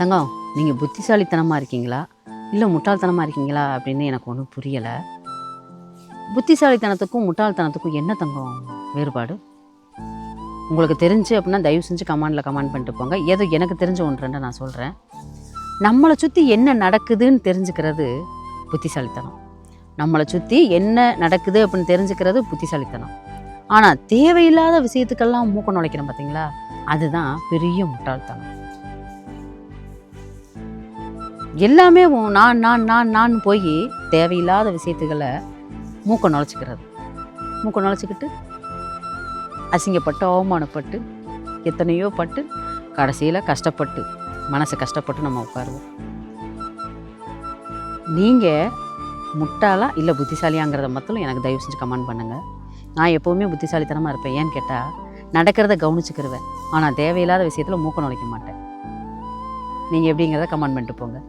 தங்கம், நீங்கள் புத்திசாலித்தனமாக இருக்கீங்களா இல்லை முட்டாள்தனமாக இருக்கீங்களா அப்படின்னு எனக்கு ஒன்றும் புரியலை. புத்திசாலித்தனத்துக்கும் முட்டாள்தனத்துக்கும் என்ன தங்கம் வேறுபாடு? உங்களுக்கு தெரிஞ்சு அப்படின்னா தயவு செஞ்சு கமெண்ட் பண்ணிட்டு போங்க. ஏதோ எனக்கு தெரிஞ்ச ஒன்று ரெண்டு நான் சொல்கிறேன். நம்மளை சுற்றி என்ன நடக்குதுன்னு தெரிஞ்சுக்கிறது புத்திசாலித்தனம். நம்மளை சுற்றி என்ன நடக்குது அப்படின்னு தெரிஞ்சுக்கிறது புத்திசாலித்தனம். ஆனால் தேவையில்லாத விஷயத்துக்கெல்லாம் மூக்க நுழைக்கணும் பார்த்தீங்களா, அதுதான் பெரிய முட்டாள்தனம். எல்லாமே நான் போய் தேவையில்லாத விஷயத்துக்களை மூக்க நுழைச்சிக்கிட்டு அசிங்கப்பட்டு அவமானப்பட்டு எத்தனையோ பட்டு கடைசியில் கஷ்டப்பட்டு மனசை கஷ்டப்பட்டு நம்ம உட்காருவோம். நீங்கள் முட்டாளா இல்லை புத்திசாலியாங்கிறத மட்டும் எனக்கு தயவு செஞ்சு கமெண்ட் பண்ணுங்கள். நான் எப்போவுமே புத்திசாலித்தனமாக இருப்பேன். ஏன்னு கேட்டால் நடக்கிறத கவனிச்சுக்கிருவேன், ஆனால் தேவையில்லாத விஷயத்தில் மூக்க நுழைக்க மாட்டேன். நீங்கள் எப்படிங்கிறத கமெண்ட் பண்ணிட்டு போங்க.